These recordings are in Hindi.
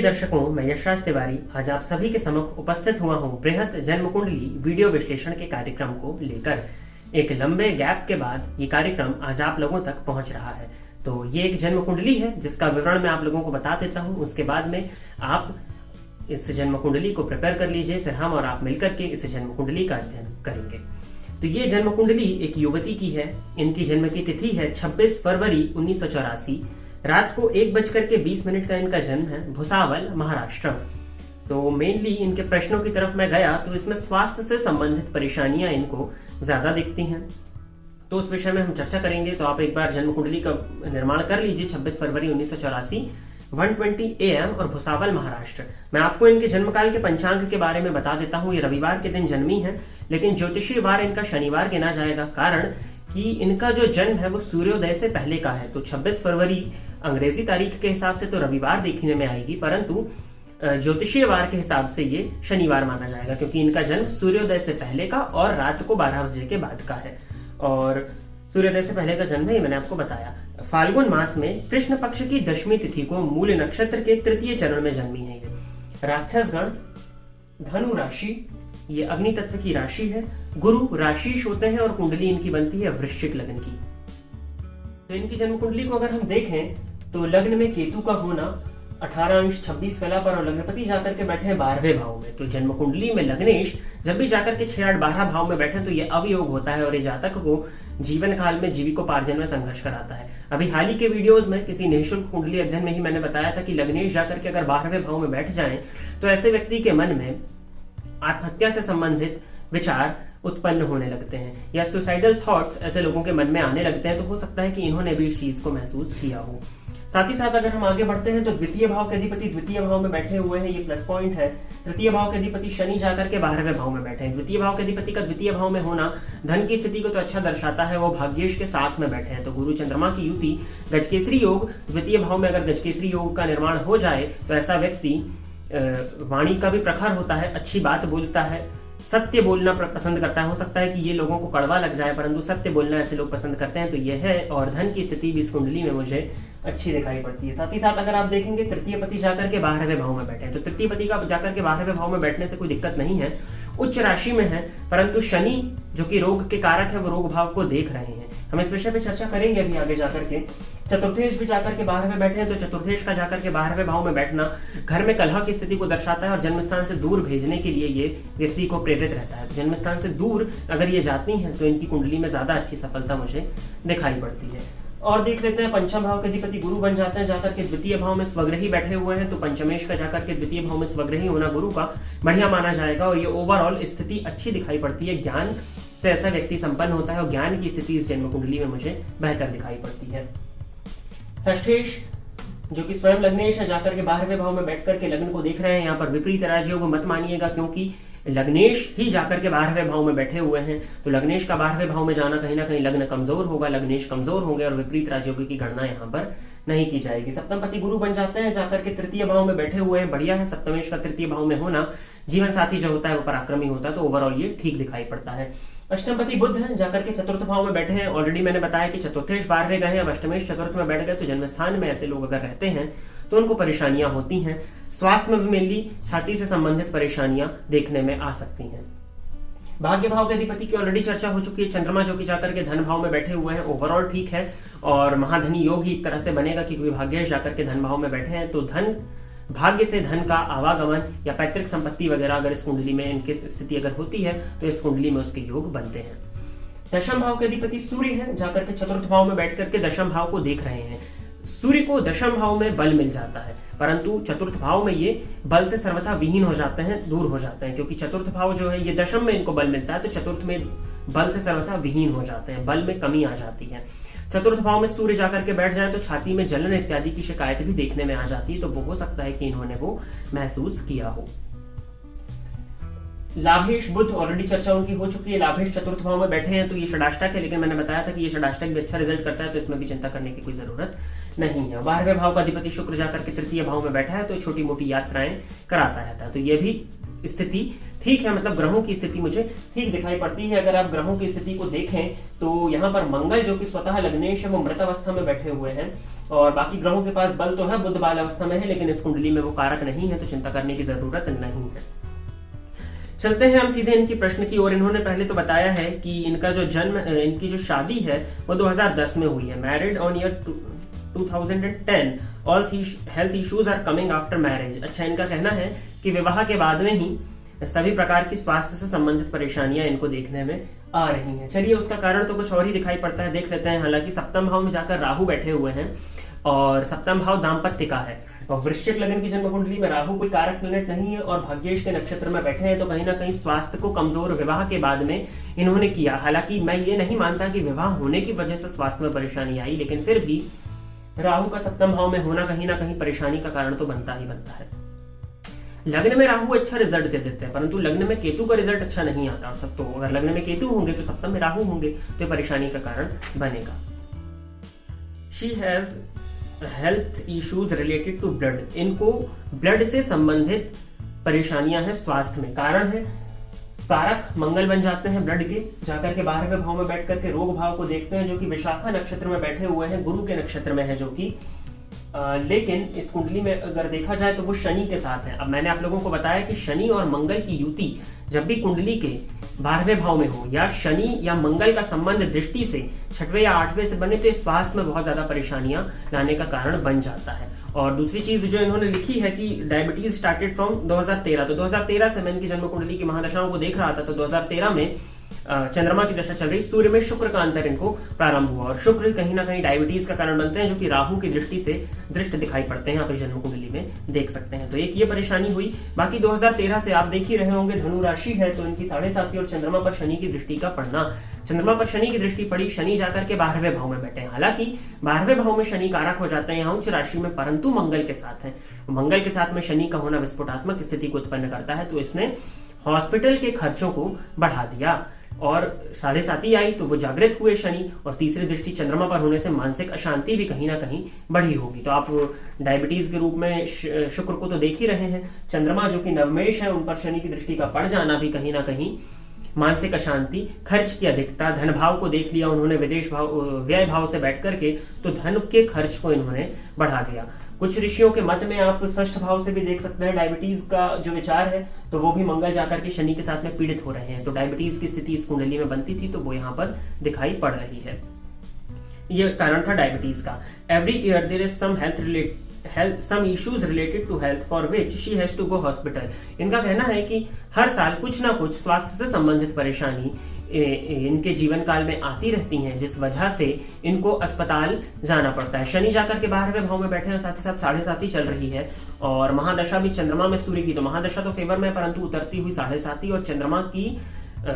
प्रिय दर्शकों, मैं यशराज तिवारी आज आप सभी के समक्ष उपस्थित हुआ हूँ बृहत जन्म कुंडली वीडियो विश्लेषण के कार्यक्रम को लेकर। एक लंबे गैप के बाद ये कार्यक्रम आज आप लोगों तक पहुंच रहा है। तो ये एक जन्म कुंडली है जिसका विवरण मैं आप लोगों को बता देता हूँ। उसके बाद में आप इस जन्म कुंडली को प्रिपेयर कर लीजिए, फिर हम और आप मिलकर के इस जन्म कुंडली का अध्ययन करेंगे। तो ये जन्म कुंडली एक युवती की है। इनकी जन्म की तिथि है 26 फरवरी 1984। रात को 1:20 का इनका जन्म है, भुसावल, महाराष्ट्र। तो मेनली इनके प्रश्नों की तरफ मैं गया तो इसमें स्वास्थ्य से संबंधित परेशानियां इनको ज्यादा दिखती हैं, तो उस विषय में हम चर्चा करेंगे। तो आप एक बार जन्म कुंडली का निर्माण कर लीजिए। 26 फरवरी 1984, 1:20 AM और भुसावल, महाराष्ट्र। मैं आपको इनके जन्मकाल के पंचांग के बारे में बता देता हूँ। ये रविवार के दिन जन्मी है, लेकिन ज्योतिषीय वार इनका शनिवार गिना जाएगा, कारण कि इनका जो जन्म है वो सूर्योदय से पहले का है। तो 26 फरवरी अंग्रेजी तारीख के हिसाब से तो रविवार देखने में आएगी, परंतु ज्योतिषीय वार के हिसाब से ये शनिवार माना जाएगा, क्योंकि इनका जन्म सूर्योदय से पहले का और रात को 12 बजे के बाद का है। और सूर्योदय से पहले का जन्म है, ये मैंने आपको बताया। फाल्गुन मास में कृष्ण पक्ष की 10वीं तिथि को मूल नक्षत्र के तृतीय चरण में जन्मी है ये। राक्षसगण, धनु राशि, ये अग्नि तत्व की राशि है। गुरु राशिश होते हैं और कुंडली इनकी बनती है वृश्चिक लग्न की। तो इनकी जन्म कुंडली को अगर हम देखें तो लग्न में केतु का होना 18°26 कला पर और लग्नपति जाकर के बैठे हैं 12वें भाव में। तो जन्म कुंडली में लग्नेश जब भी जाकर के 6, 8, 12 भाव में बैठे तो ये अवयोग होता है और ये जातक को जीवन काल में जीविकोपार्जन में संघर्ष कराता है। अभी हाल ही के वीडियोस में किसी निःशुल्क कुंडली अध्ययन में ही मैंने बताया था कि लग्नेश जाकर के अगर 12वें भाव में बैठ जाए तो ऐसे व्यक्ति के मन में आत्महत्या से संबंधित विचार उत्पन्न होने लगते हैं या सुसाइडल थॉट्स ऐसे लोगों के मन में आने लगते हैं। तो हो सकता है कि इन्होंने भी इस चीज को महसूस किया हो। साथ ही साथ अगर हम आगे बढ़ते हैं तो द्वितीय भाव के अधिपति द्वितीय भाव में बैठे हुए हैं, ये प्लस पॉइंट है। तृतीय भाव के अधिपति शनि जाकर के 12वें भाव में बैठे हैं। द्वितीय भाव के अधिपति का द्वितीय भाव में होना धन की स्थिति को तो अच्छा दर्शाता है, वो भाग्येश के साथ में बैठे हैं। तो गुरु चंद्रमा की युति गजकेसरी योग, द्वितीय भाव में अगर गजकेसरी योग का निर्माण हो जाए तो ऐसा व्यक्ति वाणी का भी प्रखर होता है, अच्छी बात बोलता है, सत्य बोलना पसंद करता है। हो सकता है कि ये लोगों को कड़वा लग जाए, परंतु सत्य बोलना ऐसे लोग पसंद करते हैं। तो ये है, और धन की स्थिति भी इस कुंडली में मुझे अच्छी दिखाई पड़ती है। साथ ही साथ अगर आप देखेंगे तृतीय पति जाकर के 12वें भाव में बैठे हैं, तो तृतीय पति का जाकर के 12वें भाव में बैठने से कोई दिक्कत नहीं है, उच्च राशि में है, परंतु शनि जो कि रोग के कारक है वो रोग भाव को देख रहे हैं। हम इस विषय पे चर्चा करेंगे अभी आगे जाकर के। चतुर्थेश भी जाकर के 12वें बैठे हैं, तो चतुर्थेश का जाकर के 12वें भाव में बैठना घर में कलह की स्थिति को दर्शाता है और जन्मस्थान से दूर भेजने के लिए ये व्यक्ति को प्रेरित रहता है। तो जन्मस्थान से दूर अगर ये जाती हैं तो इनकी कुंडली में ज्यादा अच्छी सफलता मुझे दिखाई पड़ती है। और देख लेते हैं पंचम भाव के अधिपति गुरु बन जाते हैं, जाकर के द्वितीय भाव में स्वग्रही बैठे हुए हैं। तो पंचमेश का जाकर के द्वितीय भाव में स्वग्रही होना गुरु का बढ़िया माना जाएगा और ये ओवरऑल स्थिति अच्छी दिखाई पड़ती है। ज्ञान से ऐसा व्यक्ति संपन्न होता है और ज्ञान की स्थिति इस जन्म कुंडली में मुझे बेहतर दिखाई पड़ती है। षष्ठेश जो कि स्वयं लग्नेश है, जाकर के 12वें भाव में बैठ करके लग्न को देख रहे हैं। यहाँ पर विपरीत राजयोग मत मानिएगा, क्योंकि लग्नेश ही जाकर के 12वें भाव में बैठे हुए हैं। तो लग्नेश का 12वें भाव में जाना कहीं ना कहीं लग्न कमजोर होगा, लग्नेश कमजोर होंगे और विपरीत राजयोग की गणना यहाँ पर नहीं की जाएगी। सप्तम पति गुरु बन जाते हैं, जाकर के तृतीय भाव में बैठे हुए हैं, बढ़िया है। सप्तमेश का तृतीय भाव में होना, जीवन साथी जो होता है वो पराक्रमी होता है, तो ओवरऑल ये ठीक दिखाई पड़ता है। अष्टम पति बुध है, जाकर के चतुर्थ भाव में बैठे हैं। ऑलरेडी मैंने बताया कि चतुर्थेश 12वें गए हैं, अब अष्टमेश चतुर्थ में बैठ गए। तो जन्मस्थान में ऐसे लोग अगर रहते हैं तो उनको परेशानियां होती हैं। स्वास्थ्य में भी मेनली छाती से संबंधित परेशानियां देखने में आ सकती हैं। भाग्य भाव के अधिपति की ऑलरेडी चर्चा हो चुकी है। चंद्रमा जो कि जाकर के धन भाव में बैठे हुए हैं, ओवरऑल ठीक है और महाधनी योग ही एक तरह से बनेगा, क्योंकि भाग्येश जाकर के धन भाव में बैठे हैं। तो धन, भाग्य से धन का आवागमन या पैतृक संपत्ति वगैरह अगर इस कुंडली में इनकी स्थिति अगर होती है तो इस कुंडली में उसके योग बनते हैं। दशम भाव के अधिपति सूर्य है, जाकर के चतुर्थ भाव में बैठ करके दशम भाव को देख रहे हैं। सूर्य को दशम भाव में बल मिल जाता है, परंतु चतुर्थ भाव में ये बल से सर्वथा विहीन हो जाते हैं, दूर हो जाते हैं, क्योंकि चतुर्थ भाव जो है ये दशम में इनको बल मिलता है, तो चतुर्थ में बल से सर्वथा विहीन हो जाते हैं, बल में कमी आ जाती है। चतुर्थ भाव में सूर्य जाकर के बैठ जाए तो छाती में जलन इत्यादि की शिकायत भी देखने में आ जाती है, तो वो हो सकता है कि इन्होंने वो महसूस किया हो। लाभेश बुध ऑलरेडी चर्चा उनकी हो चुकी है। लाभेश चतुर्थ भाव में बैठे हैं, तो ये षडाष्टक है, लेकिन मैंने बताया था कि ये षडाष्टक भी अच्छा रिजल्ट करता है, तो इसमें भी चिंता करने की कोई जरूरत नहीं है। 12वें भाव का अधिपति शुक्र जाकर के तृतीय भाव में बैठा है, तो छोटी मोटी यात्राएं कराता रहता है, तो ये भी स्थिति ठीक है, मतलब ग्रहों की स्थिति मुझे ठीक दिखाई पड़ती है। अगर आप ग्रहों की स्थिति को देखें तो यहाँ पर मंगल जो कि स्वतः लग्नेश है वो मृत अवस्था में बैठे हुए हैं, और बाकी ग्रहों के पास बल तो है, बुध बाल अवस्था में है, लेकिन इस कुंडली में वो कारक नहीं है, तो चिंता करने की जरूरत नहीं है। चलते हैं हम सीधे इनकी प्रश्न की ओर। इन्होंने पहले तो बताया है कि इनका जो जन्म, इनकी जो शादी है वो 2010 में हुई है। Married on year 2010, all health issues are coming after marriage. अच्छा, इनका कहना है कि विवाह के बाद में ही सभी प्रकार की स्वास्थ्य से संबंधित परेशानियां इनको देखने में आ रही हैं। चलिए, उसका कारण तो कुछ और ही दिखाई पड़ता है, देख लेते हैं। हालांकि सप्तम भाव में जाकर राहु बैठे हुए हैं, और सप्तम भाव दाम्पत्य का है, और वृश्चिक लग्न की जन्म कुंडली में राहु कोई कारक प्लैनेट नहीं है, और भाग्येश के नक्षत्र में बैठे हैं, तो कहीं ना कहीं स्वास्थ्य को कमजोर विवाह के बाद में इन्होंने किया। हालांकि मैं ये नहीं मानता कि विवाह होने की वजह से स्वास्थ्य में परेशानी आई, लेकिन फिर भी राहु का सप्तम भाव में होना कहीं ना कहीं परेशानी का कारण तो बनता ही बनता है। लग्न में राहु अच्छा रिजल्ट दे देते हैं, परंतु लग्न में केतु का रिजल्ट अच्छा नहीं आता। और सब तो अगर लग्न में केतु होंगे तो सप्तम में राहु होंगे, तो परेशानी का कारण बनेगा। She has health issues related to blood. इनको ब्लड से संबंधित परेशानियां हैं स्वास्थ्य में। कारण है कारक मंगल बन जाते हैं ब्लड के, जाकर के 12वें भाव में बैठ करके रोग भाव को देखते हैं, जो कि विशाखा नक्षत्र में बैठे हुए हैं, गुरु के नक्षत्र में है जो कि लेकिन इस कुंडली में अगर देखा जाए तो वो शनि के साथ है। अब मैंने आप लोगों को बताया कि शनि और मंगल की युति जब भी कुंडली के 12वें भाव में हो, या शनि या मंगल का संबंध दृष्टि से 6वें या 8वें से बने, तो स्वास्थ्य में बहुत ज्यादा परेशानियां लाने का कारण बन जाता है। और दूसरी चीज जो इन्होंने लिखी है कि डायबिटीज स्टार्टेड फ्रॉम 2013, तो 2013 से मैं इनकी जन्म कुंडली की महादशाओं को देख रहा था, तो 2013 में चंद्रमा की दशा चल रही, सूर्य में शुक्र का अंतर इनको प्रारंभ हुआ, और शुक्र कहीं ना कहीं डायबिटीज का कारण बनते हैं, जो कि राहु की दृष्टि से दृष्ट दिखाई पड़ते हैं, आप जन्म कुंडली में देख सकते हैं। तो एक ये परेशानी हुई। बाकी 2013 से आप देख ही रहे होंगे, धनु राशि है, तो इनकी 7.5 और चंद्रमा पर शनि की दृष्टि का पड़ना। चंद्रमा पर शनि की दृष्टि पड़ी, शनि जाकर के 12वें भाव में बैठे हैं। हालांकि 12वें भाव में शनि कारक हो जाते हैं यहाँ उच्च राशि में, परंतु मंगल के साथ है। मंगल के साथ में शनि का होना विस्फोटात्मक स्थिति को उत्पन्न करता है, तो इसने हॉस्पिटल के खर्चों को बढ़ा दिया। और 7.5 आई तो वो जागृत हुए शनि, और तीसरी दृष्टि चंद्रमा पर होने से मानसिक अशांति भी कहीं ना कहीं बढ़ी होगी। तो आप डायबिटीज के रूप में शुक्र को तो देख ही रहे हैं, चंद्रमा जो कि नवमेश है, उन पर शनि की दृष्टि का पड़ जाना भी कहीं ना कहीं मानसिक अशांति, खर्च की अधिकता, धन भाव को देख लिया उन्होंने विदेश भाव, व्यय भाव से बैठ करके, तो धन के खर्च को इन्होंने बढ़ा दिया। कुछ ऋषियों के मत में आप षष्ठ भाव से भी देख सकते हैं डायबिटीज का जो विचार है, तो वो भी मंगल जाकर के शनि के साथ में पीड़ित हो रहे हैं, तो डायबिटीज की स्थिति इस कुंडली में बनती थी, तो वो यहाँ पर दिखाई पड़ रही है। ये कारण था डायबिटीज का। Every year there is some issues related to health for which she has to go hospital. इनका कहना है कि हर साल कुछ ना कुछ स्वास्थ्य से संबंधित परेशानी इनके जीवन काल में आती रहती हैं, जिस वजह से इनको अस्पताल जाना पड़ता है। शनि जाकर के 12वें भाव में बैठे हैं, साथ ही साथ 7.5 चल रही है, और महादशा भी चंद्रमा में सूर्य की, तो महादशा तो फेवर में, परंतु उतरती हुई 7.5, और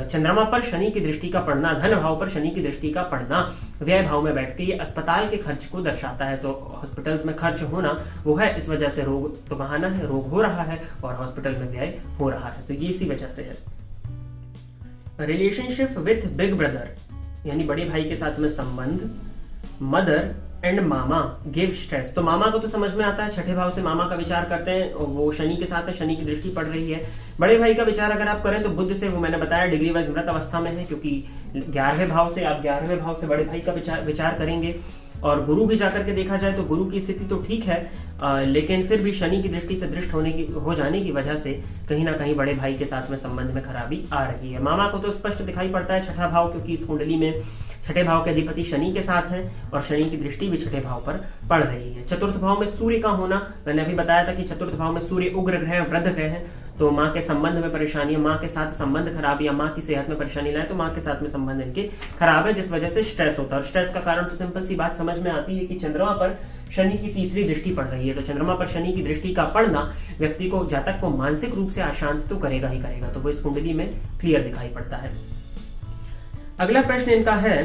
चंद्रमा पर शनि की दृष्टि का पड़ना, धन भाव पर शनि की दृष्टि का पड़ना, व्यय भाव में बैठ के ये अस्पताल के खर्च को दर्शाता है। तो हॉस्पिटल्स में खर्च होना वो है, इस वजह से रोग तो बहाना है, रोग हो रहा है और हॉस्पिटल में व्यय हो रहा है, तो ये इसी वजह से है। रिलेशनशिप विथ बिग ब्रदर, यानी बड़े भाई के साथ में संबंध, mother and mama give stress. तो मामा को तो समझ में आता है, 6ठे भाव से मामा का विचार करते हैं, वो शनि के साथ है, शनि की दृष्टि पड़ रही है। बड़े भाई का विचार अगर आप करें तो बुध से, वो मैंने बताया डिग्री वाइज मृत अवस्था में है, क्योंकि 11वें भाव से आप 11वें भाव से बड़े भाई का विचार करेंगे। और गुरु भी जाकर के देखा जाए तो गुरु की स्थिति तो ठीक है, लेकिन फिर भी शनि की दृष्टि से दृष्ट हो जाने की वजह से कहीं ना कहीं बड़े भाई के साथ में संबंध में खराबी आ रही है। मामा को तो स्पष्ट दिखाई पड़ता है 6ठा भाव, क्योंकि इस कुंडली में 6ठे भाव के अधिपति शनि के साथ है, और शनि की दृष्टि भी 6ठे भाव पर पड़ रही है। चतुर्थ भाव में सूर्य का होना, मैंने अभी बताया था कि चतुर्थ भाव में सूर्य उग्र ग्रह, वृद्ध ग्रह है, तो माँ के संबंध में परेशानी, माँ के साथ संबंध खराब, या माँ की सेहत में परेशानी लाए, तो माँ के साथ में संबंध इनके खराब है, जिस वजह से स्ट्रेस होता है। और स्ट्रेस का कारण तो सिंपल सी बात समझ में आती है कि चंद्रमा पर शनि की तीसरी दृष्टि पड़ रही है, तो चंद्रमा पर शनि की दृष्टि का पड़ना व्यक्ति को, जातक को मानसिक रूप से अशांत तो करेगा ही करेगा, तो वो इस कुंडली में क्लियर दिखाई पड़ता है। अगला प्रश्न इनका है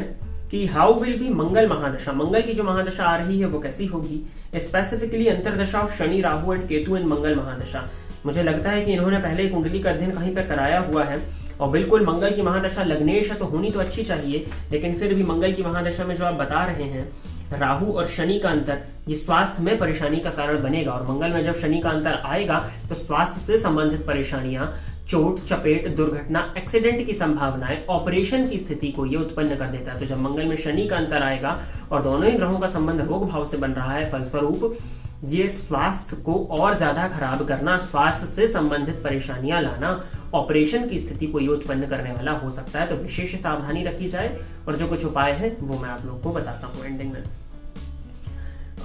कि how will be Mangal mahadasha, Mangal की जो महादशा आ रही है वो कैसी होगी, specifically antardasha of Shani Rahu and Ketu in Mangal mahadasha. मुझे लगता है कि इन्होंने पहले कुंडली का अध्ययन कहीं पर कराया हुआ है, और बिल्कुल मंगल की महादशा लग्नेश है तो होनी तो अच्छी चाहिए, लेकिन फिर भी मंगल की महादशा में जो आप बता रहे हैं राहु और शनि का अंतर, ये स्वास्थ्य में परेशानी का कारण बनेगा, और मंगल में जब शनि का अंतर आएगा तो स्वास्थ्य से संबंधित परेशानियां चोट, चपेट, दुर्घटना, एक्सीडेंट की संभावनाएं, ऑपरेशन की स्थिति को ये उत्पन्न कर देता है। तो जब मंगल में शनि का अंतर आएगा और दोनों ही ग्रहों का संबंध रोग भाव से बन रहा है, फलस्वरूप ये स्वास्थ्य को और ज्यादा खराब करना, स्वास्थ्य से संबंधित परेशानियां लाना, ऑपरेशन की स्थिति को ये उत्पन्न करने वाला हो सकता है। तो विशेष सावधानी रखी जाए और जो कुछ उपाय है वो मैं आप लोग को बताता हूँ एंडिंग में।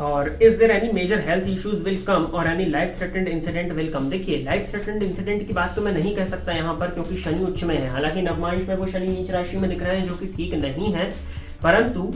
और is there any major health issues will come और any life threatened incident will come. देखिए, लाइफ थ्रेटेंड इंसिडेंट की बात तो मैं नहीं कह सकता यहाँ पर, क्योंकि शनि उच्च में है। हालांकि नवमांश में वो शनि नीच राशि में दिख रहे हैं, जो कि ठीक नहीं है, परंतु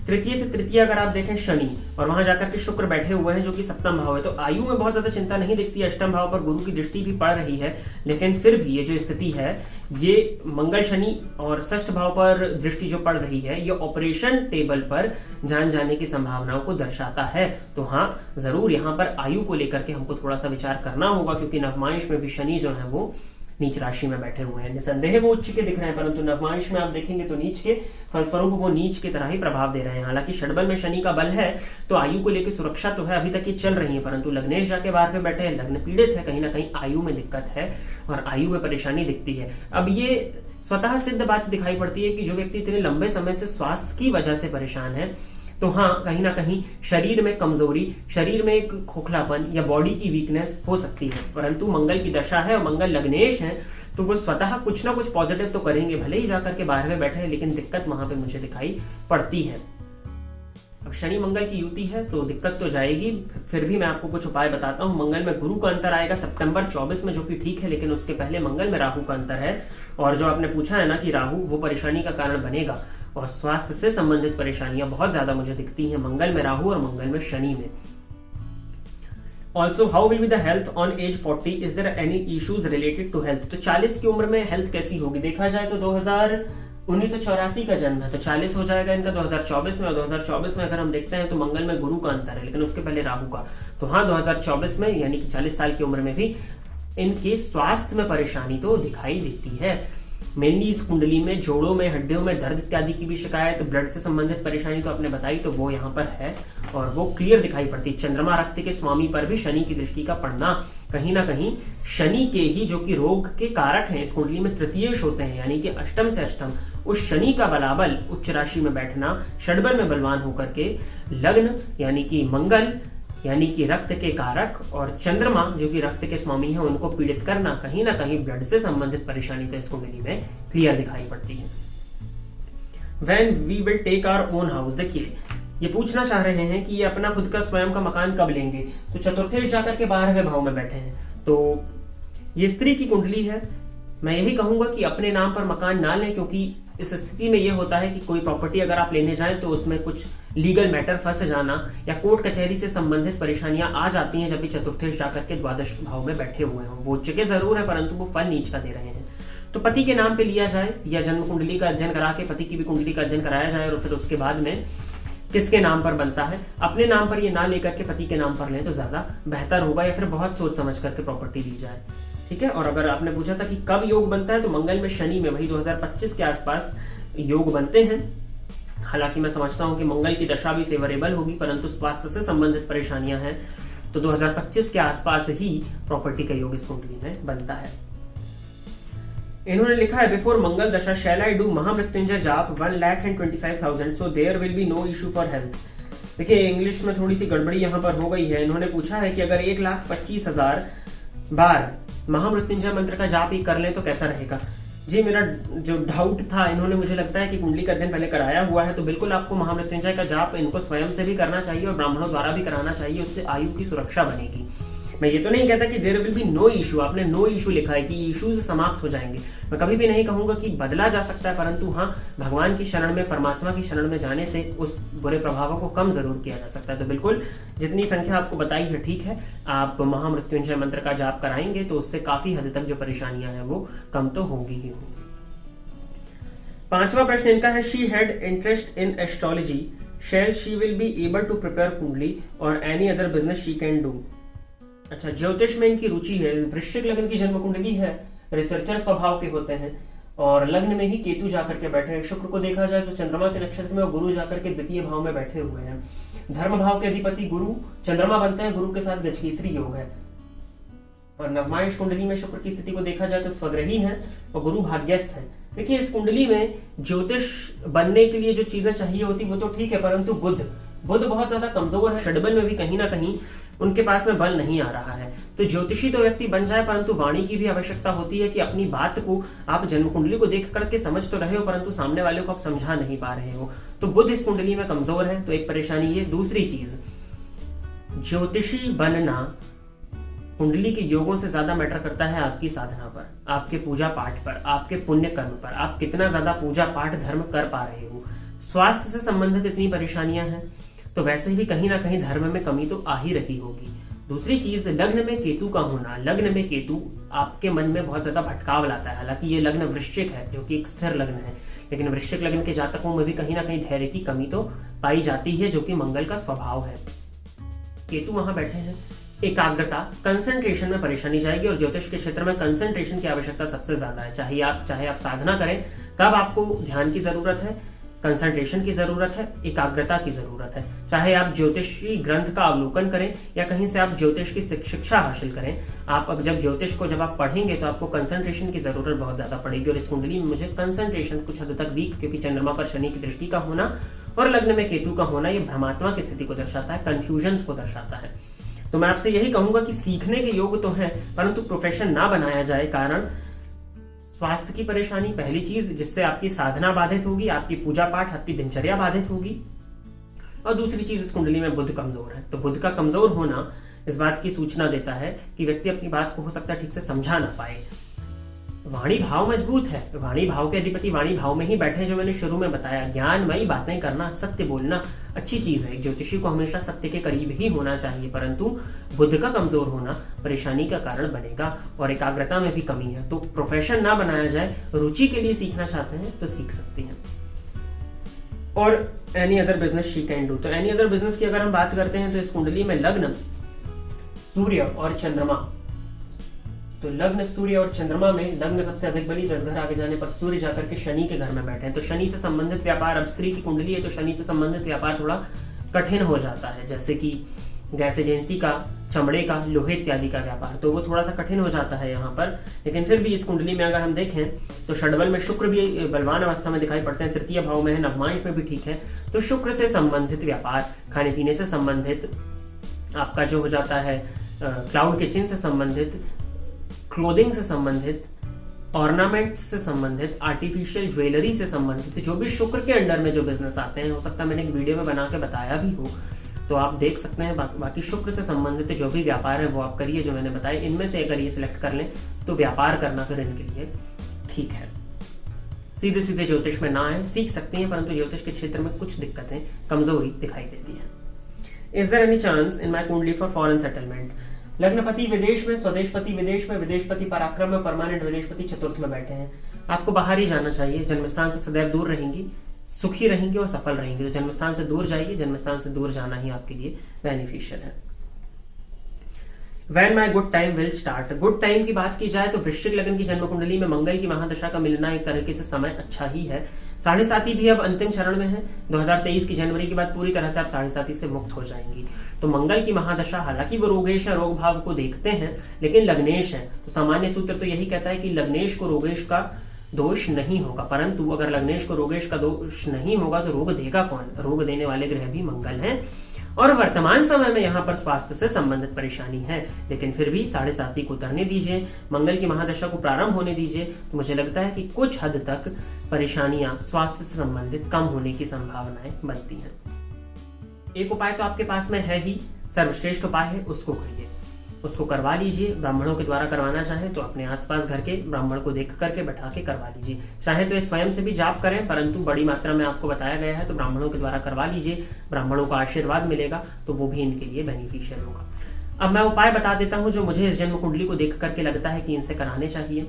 तृतीय से तृतीय अगर आप देखें शनि, और वहां जाकर के शुक्र बैठे हुए हैं जो कि सप्तम भाव है, तो आयु में बहुत ज्यादा चिंता नहीं दिखती है। अष्टम भाव पर गुरु की दृष्टि भी पड़ रही है, लेकिन फिर भी ये जो स्थिति है, ये मंगल शनि और षष्ठ भाव पर दृष्टि जो पड़ रही है, ये ऑपरेशन टेबल पर जान जाने की संभावनाओं को दर्शाता है। तो हाँ, जरूर यहाँ पर आयु को लेकर के हमको थोड़ा सा विचार करना होगा, क्योंकि नवमांश में भी शनि जो है वो नीच राशि में बैठे हुए हैं। निसंदेह वो उच्च के दिख रहे हैं, परंतु नवमांश में आप देखेंगे तो नीच के, फलस्वरूप वो नीच की तरह ही प्रभाव दे रहे हैं। हालांकि षडबल में शनि का बल है, तो आयु को लेकर सुरक्षा तो है, अभी तक ये चल रही है, परंतु लग्नेश जाके बाहर पे बैठे हैं, लग्न पीड़ित है, कहीं ना कहीं आयु में दिक्कत है और आयु में परेशानी दिखती है। अब ये स्वतः सिद्ध बात दिखाई पड़ती है कि जो व्यक्ति इतने लंबे समय से स्वास्थ्य की वजह से परेशान है, तो हाँ, कहीं ना कहीं शरीर में कमजोरी, शरीर में एक खोखलापन या बॉडी की वीकनेस हो सकती है। परंतु मंगल की दशा है और मंगल लग्नेश है, तो वो स्वतः कुछ ना कुछ पॉजिटिव तो करेंगे, भले ही जाकर के बाहर में बैठे, लेकिन दिक्कत वहां पे मुझे दिखाई पड़ती है। अब शनि मंगल की युति है तो दिक्कत तो जाएगी, फिर भी मैं आपको कुछ उपाय बताता हूँ। मंगल में गुरु का अंतर आएगा सितंबर 24 में, जो कि ठीक है, लेकिन उसके पहले मंगल में राहु का अंतर है। और जो आपने पूछा है ना कि राहु वो परेशानी का कारण बनेगा, और स्वास्थ्य से संबंधित परेशानियां बहुत ज्यादा मुझे दिखती हैं मंगल में राहु और मंगल में शनि में। Also how will be the health on age 40, is there any issues related to health. तो 40 की उम्र में हेल्थ कैसी होगी? देखा जाए तो 1984 का जन्म है, तो 40 हो जाएगा इनका 2024 में। और 2024 में अगर हम देखते हैं तो मंगल में गुरु का अंतर है, लेकिन उसके पहले राहु का। तो हाँ, 2024 में यानी कि 40 साल की उम्र में भी इनके स्वास्थ्य में परेशानी तो दिखाई देती है। मेनली इस कुंडली में जोड़ों में, हड्डियों में दर्द इत्यादि की भी शिकायत, ब्लड से संबंधित परेशानी तो आपने बताई, तो वो यहाँ पर है और वो क्लियर दिखाई पड़ती है। चंद्रमा रक्त के स्वामी पर भी शनि की दृष्टि का पड़ना, कहीं ना कहीं शनि के ही जो कि रोग के कारक हैं इस कुंडली में तृतीयेश होते हैं, यानी कि अष्टम से अष्टम, उस शनि का बलाबल उच्च राशि में बैठना, षडबल में बलवान होकर के लग्न यानी कि मंगल यानी कि रक्त के कारक और चंद्रमा जो कि रक्त के स्वामी हैं उनको पीड़ित करना, कहीं ना कहीं ब्लड से संबंधित परेशानी तो इस कुंडली में क्लियर दिखाई पड़ती है। When we will take our own house, देखिए ये पूछना चाह रहे हैं कि ये अपना खुद का स्वयं का मकान कब लेंगे। तो चतुर्थेश जाकर के 12वें भाव में बैठे हैं, तो ये स्त्री की कुंडली है। मैं यही कहूंगा कि अपने नाम पर मकान ना लें, क्योंकि इस स्थिति में यह होता है कि कोई प्रॉपर्टी अगर आप लेने जाएं तो उसमें कुछ लीगल मैटर फंस जाना या कोर्ट कचहरी से संबंधित परेशानियां आ जाती हैं जब भी चतुर्थेश जाकर के द्वादश भाव में बैठे हुए हों। वो उच्च के जरूर है, परंतु वो फल नीच का दे रहे हैं। तो पति के नाम पे लिया जाए या जन्म कुंडली का अध्ययन करा के पति की भी कुंडली का अध्ययन कराया जाए, और फिर उसके बाद में किसके नाम पर बनता है, अपने नाम पर ये ना लेकर के पति के नाम पर लें तो ज्यादा बेहतर होगा, या फिर बहुत सोच समझ करके प्रॉपर्टी ली जाए। ठीक है। और अगर आपने पूछा था कि कब योग बनता है, तो मंगल में शनि में वही 2025 के आसपास योग बनते हैं। हालांकि मैं समझता हूं कि मंगल की दशा भी फेवरेबल होगी, परंतु स्वास्थ्य से संबंधित परेशानियां हैं, तो 2025 के आसपास ही प्रॉपर्टी का योग इस कुंडली में बनता है। इन्होंने लिखा है बिफोर मंगल दशा शैल I do Mahamrityunjaya jaap 1,25,000 so there will be no issue for health. देखिए इंग्लिश में थोड़ी सी गड़बड़ी यहाँ पर हो गई है। इन्होंने पूछा है कि अगर 1,25,000 बार महामृत्युंजय मंत्र का जाप ही कर ले तो कैसा रहेगा। जी मेरा जो डाउट था, इन्होंने मुझे लगता है कि कुंडली का अध्ययन पहले कराया हुआ है, तो बिल्कुल आपको महामृत्युंजय का जाप इनको स्वयं से भी करना चाहिए और ब्राह्मणों द्वारा भी कराना चाहिए, उससे आयु की सुरक्षा बनेगी। मैं ये तो नहीं कहता कि there will be no issue, आपने नो इशू लिखा है कि इश्यूज समाप्त हो जाएंगे। मैं कभी भी नहीं कहूंगा कि बदला जा सकता है, परंतु हाँ भगवान की शरण में, परमात्मा की शरण में जाने से उस बुरे प्रभावों को कम जरूर किया जा सकता है। तो बिल्कुल जितनी संख्या आपको बताई है ठीक है, आप महामृत्युंजय मंत्र का जाप कराएंगे तो उससे काफी हद तक जो परेशानियां हैं वो कम तो होंगी ही होंगी। 5वां प्रश्न इनका है, she had interest in astrology, shall she will be able to prepare kundli और any other business she can do. अच्छा, ज्योतिष में इनकी रुचि है, वृश्चिक लग्न की जन्म कुंडली है, रिसर्चर स्वभाव के होते हैं और लग्न में ही केतु जाकर के बैठे हैं। शुक्र को देखा जाए तो चंद्रमा के नक्षत्र में और गुरु जाकर के द्वितीय भाव में बैठे हुए हैं। धर्म भाव के अधिपति गुरु चंद्रमा बनते हैं, गुरु के साथ गजकेसरी योग है। और नवमांश कुंडली में शुक्र की स्थिति को देखा जाए तो स्वग्रही है और गुरु भाग्यस्थ है। देखिए इस कुंडली में ज्योतिष बनने के लिए जो चीजें चाहिए होती वो तो ठीक है, परंतु बुध बहुत ज्यादा कमजोर है। षड्बल में भी कहीं ना कहीं उनके पास में बल नहीं आ रहा है। तो ज्योतिषी तो व्यक्ति बन जाए, परंतु वाणी की भी आवश्यकता होती है कि अपनी बात को आप जन्म कुंडली को देख करके समझ तो रहे हो, परंतु सामने वाले को आप समझा नहीं पा रहे हो। तो बुध इस कुंडली में कमजोर है, तो एक परेशानी ये। दूसरी चीज, ज्योतिषी बनना कुंडली के योगों से ज्यादा मैटर करता है आपकी साधना पर, आपके पूजा पाठ पर, आपके पुण्य कर्म पर, आप कितना ज्यादा पूजा पाठ धर्म कर पा रहे हो। स्वास्थ्य से संबंधित इतनी परेशानियां हैं तो वैसे भी कहीं ना कहीं धर्म में कमी तो आ ही रही होगी। दूसरी चीज, लग्न में केतु का होना। लग्न में केतु आपके मन में बहुत ज्यादा भटकाव लाता है। हालांकि ये लग्न वृश्चिक है जो कि एक स्थिर लग्न है, लेकिन वृश्चिक लग्न के जातकों में भी कहीं ना कहीं धैर्य की कमी तो पाई जाती है, जो कि मंगल का स्वभाव है। केतु वहां बैठे हैं, एकाग्रता कंसंट्रेशन में परेशानी जाएगी और ज्योतिष के क्षेत्र में कंसंट्रेशन की आवश्यकता सबसे ज्यादा है। चाहे आप साधना करें तब आपको ध्यान की जरूरत है, कंसंट्रेशन की जरूरत है, एकाग्रता की जरूरत है। चाहे आप ज्योतिषी ग्रंथ का अवलोकन करें या कहीं से आप ज्योतिष की शिक्षा हासिल करें, आप जब ज्योतिष को जब आप पढ़ेंगे तो आपको कंसंट्रेशन की जरूरत बहुत ज्यादा पड़ेगी। और इस कुंडली में मुझे कंसंट्रेशन कुछ हद तक वीक, क्योंकि चंद्रमा पर शनि की दृष्टि का होना और लग्न में केतु का होना, ये भ्रमात्मा की स्थिति को दर्शाता है, कंफ्यूजन को दर्शाता है। तो मैं आपसे यही कहूंगा कि सीखने के योग तो है, परंतु प्रोफेशन ना बनाया जाए। कारण स्वास्थ्य की परेशानी पहली चीज, जिससे आपकी साधना बाधित होगी, आपकी पूजा पाठ, आपकी दिनचर्या बाधित होगी। और दूसरी चीज, इस कुंडली में बुध कमजोर है, तो बुध का कमजोर होना इस बात की सूचना देता है कि व्यक्ति अपनी बात को हो सकता है ठीक से समझा ना पाए। वाणी भाव मजबूत है, वाणी भाव के अधिपति वाणी भाव में ही बैठे, जो मैंने शुरू में बताया। ज्ञानमयी बातें करना, सत्य बोलना अच्छी चीज है। ज्योतिषी को हमेशा सत्य के करीब ही होना चाहिए, परंतु बुध का कमजोर होना परेशानी का कारण बनेगा और एकाग्रता में भी कमी है। तो प्रोफेशन ना बनाया जाए, रुचि के लिए सीखना चाहते हैं तो सीख सकते हैं। और any other business she can do. तो एनी अदर बिजनेस की अगर हम बात करते हैं तो इस कुंडली में लग्न, सूर्य और चंद्रमा, तो लग्न, सूर्य और चंद्रमा में लग्न सबसे अधिक बली, 10 घर आगे जाने पर सूर्य जाकर के शनि के घर में बैठे हैं। तो शनि से संबंधित व्यापार, अब स्त्री की कुंडली है तो शनि से संबंधित व्यापार थोड़ा कठिन हो जाता है, जैसे कि गैस एजेंसी का, चमड़े का, लोहे इत्यादि का व्यापार, तो वो थोड़ा सा कठिन हो जाता है यहाँ पर। लेकिन फिर भी इस कुंडली में अगर हम देखें तो षड्बल में शुक्र भी बलवान अवस्था में दिखाई पड़ते हैं, तृतीय भाव में है, नवमांश में भी ठीक है। तो शुक्र से संबंधित व्यापार, खाने पीने से संबंधित, आपका जो हो जाता है क्लाउड किचन से संबंधित, क्लोथिंग से संबंधित, ऑर्नामेंट्स से संबंधित, आर्टिफिशियल ज्वेलरी से संबंधित, जो भी शुक्र के अंडर में जो बिजनेस आते हैं, हो सकता है मैंने एक वीडियो में बना के बताया भी हो, तो आप देख सकते हैं। बाकी शुक्र से संबंधित जो भी व्यापार है वो आप करिए, जो मैंने बताया। इनमें से अगर ये सिलेक्ट कर लें तो व्यापार करना फिर इनके लिए ठीक है। सीधे सीधे ज्योतिष में ना आए, सीख सकते हैं, परंतु ज्योतिष के क्षेत्र में कुछ दिक्कतें, कमजोरी दिखाई देती है। Is there any chance in my kundli for foreign settlement. लग्नपति विदेश में, स्वदेशपति विदेश में, विदेशपति पराक्रम में, परमानेंट विदेशपति चतुर्थ में बैठे हैं। आपको बाहर ही जाना चाहिए, जन्मस्थान से सदैव दूर रहेंगी, सुखी रहेंगे और सफल रहेंगे। तो जन्मस्थान से दूर जाइए, जन्मस्थान से दूर जाना ही आपके लिए बेनिफिशियल है। When my good time will start। Good time की बात की जाए तो वृश्चिक लग्न की जन्म कुंडली में मंगल की महादशा का मिलना एक तरीके से समय अच्छा ही है। 7.5 भी अब अंतिम चरण में है। 2023 की जनवरी के बाद पूरी तरह से आप 7.5 से मुक्त हो जाएंगी। तो मंगल की महादशा, हालांकि वो रोगेश है, रोग भाव को देखते हैं, लेकिन लग्नेश है। तो सामान्य सूत्र तो यही कहता है कि लग्नेश को रोगेश का दोष नहीं होगा, परंतु अगर लग्नेश को रोगेश का दोष नहीं होगा तो रोग देगा कौन? रोग देने वाले ग्रह भी मंगल हैं। और वर्तमान समय में यहाँ पर स्वास्थ्य से संबंधित परेशानी है, लेकिन फिर भी 7.5 को उतरने दीजिए, मंगल की महादशा को प्रारंभ होने दीजिए, तो मुझे लगता है कि कुछ हद तक परेशानियां स्वास्थ्य से संबंधित कम होने की संभावनाएं बनती हैं। एक उपाय तो आपके पास में है ही, सर्वश्रेष्ठ उपाय है, उसको करिए, उसको करवा लीजिए। ब्राह्मणों के द्वारा करवाना चाहे तो अपने आसपास घर के ब्राह्मण को देख करके बैठा के करवा लीजिए। चाहे तो स्वयं से भी जाप करें, परंतु बड़ी मात्रा में आपको बताया गया है तो ब्राह्मणों के द्वारा करवा लीजिए। ब्राह्मणों का आशीर्वाद मिलेगा तो वो भी इनके लिए बेनिफिशियल होगा। अब मैं उपाय बता देता हूं जो मुझे इस जन्म कुंडली को देख करके लगता है कि इनसे कराने चाहिए।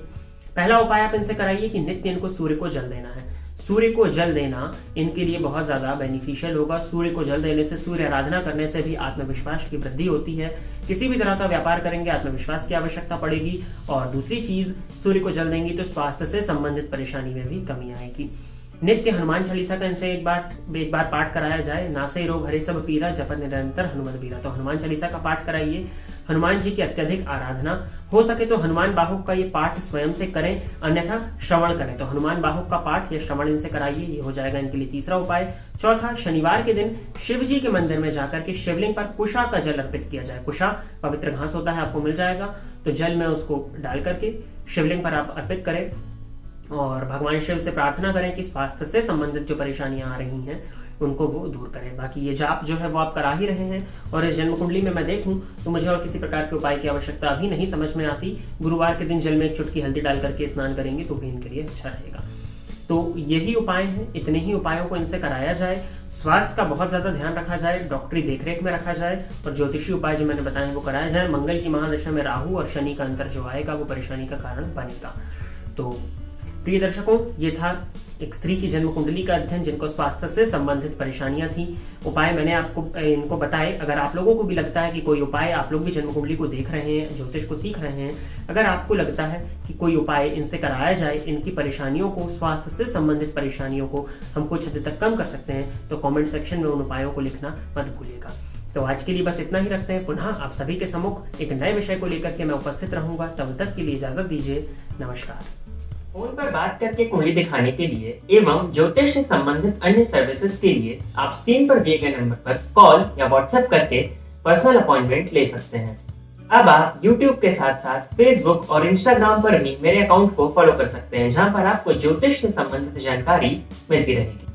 पहला उपाय आप इनसे कराइए कि नित्य इनको सूर्य को जल देना है। सूर्य को जल देना इनके लिए बहुत ज्यादा बेनिफिशियल होगा। सूर्य को जल देने से, सूर्य आराधना करने से भी आत्मविश्वास की वृद्धि होती है। किसी भी तरह का व्यापार करेंगे आत्मविश्वास की आवश्यकता पड़ेगी। और दूसरी चीज, सूर्य को जल देंगी तो स्वास्थ्य से संबंधित परेशानी में भी कमी आएगी। नित्य हनुमान चालीसा का इनसे एक बार पाठ कराया जाए। नासे रोग हरे सब पीरा, जपत निरंतर हनुमत बीरा। तो हनुमान चालीसा का पाठ कराइए। हनुमान जी की अत्यधिक आराधना, हो सके तो हनुमान बाहुक का ये पाठ स्वयं से करें, अन्यथा श्रवण करें। तो हनुमान बाहुक का पाठ या श्रवण इनसे कराइए, ये हो जाएगा इनके लिए तीसरा उपाय। चौथा, शनिवार के दिन शिव जी के मंदिर में जाकर के शिवलिंग पर कुशा का जल अर्पित किया जाए। कुशा पवित्र घास होता है, आपको मिल जाएगा, तो जल में उसको डाल करके शिवलिंग पर आप अर्पित करें और भगवान शिव से प्रार्थना करें कि स्वास्थ्य से संबंधित जो परेशानियां आ रही हैं उनको वो दूर करें। बाकी ये जाप जो है वो आप करा ही रहे हैं, और इस जन्म कुंडली में मैं देखूं तो मुझे और किसी प्रकार के उपाय की आवश्यकता अभी नहीं समझ में आती। गुरुवार के दिन जल में एक चुटकी हल्दी डाल करके स्नान करेंगे तो भी इनके लिए अच्छा रहेगा। तो यही उपाय हैं, इतने ही उपायों को इनसे कराया जाए। स्वास्थ्य का बहुत ज्यादा ध्यान रखा जाए, डॉक्टरी देखरेख में रखा जाए, और ज्योतिषी उपाय जो मैंने बताए वो कराया जाए। मंगल की महादशा में राहु और शनि का अंतर जो आएगा वो परेशानी का कारण बनेगा। तो प्रिय दर्शकों, ये था एक स्त्री की जन्म कुंडली का अध्ययन, जिनको स्वास्थ्य से संबंधित परेशानियां थी। उपाय मैंने आपको इनको बताए। अगर आप लोगों को भी लगता है कि कोई उपाय, आप लोग भी जन्म कुंडली को देख रहे हैं, ज्योतिष को सीख रहे हैं, अगर आपको लगता है कि कोई उपाय इनसे कराया जाए, इनकी परेशानियों को, स्वास्थ्य से संबंधित परेशानियों को हम कुछ हद तक कम कर सकते हैं, तो कॉमेंट सेक्शन में उन उपायों को लिखना मत भूलिएगा। तो आज के लिए बस इतना ही रखते हैं। पुनः आप सभी के सम्मुख एक नए विषय को लेकर के मैं उपस्थित रहूंगा। तब तक के लिए इजाजत दीजिए। नमस्कार। फोन पर बात करके कुंडली दिखाने के लिए एवं ज्योतिष से संबंधित अन्य सर्विसेज के लिए आप स्क्रीन पर दिए गए नंबर पर कॉल या व्हाट्सएप करके पर्सनल अपॉइंटमेंट ले सकते हैं। अब आप YouTube के साथ साथ Facebook और Instagram पर भी मेरे अकाउंट को फॉलो कर सकते हैं, जहां पर आपको ज्योतिष से संबंधित जानकारी मिलती रहेगी।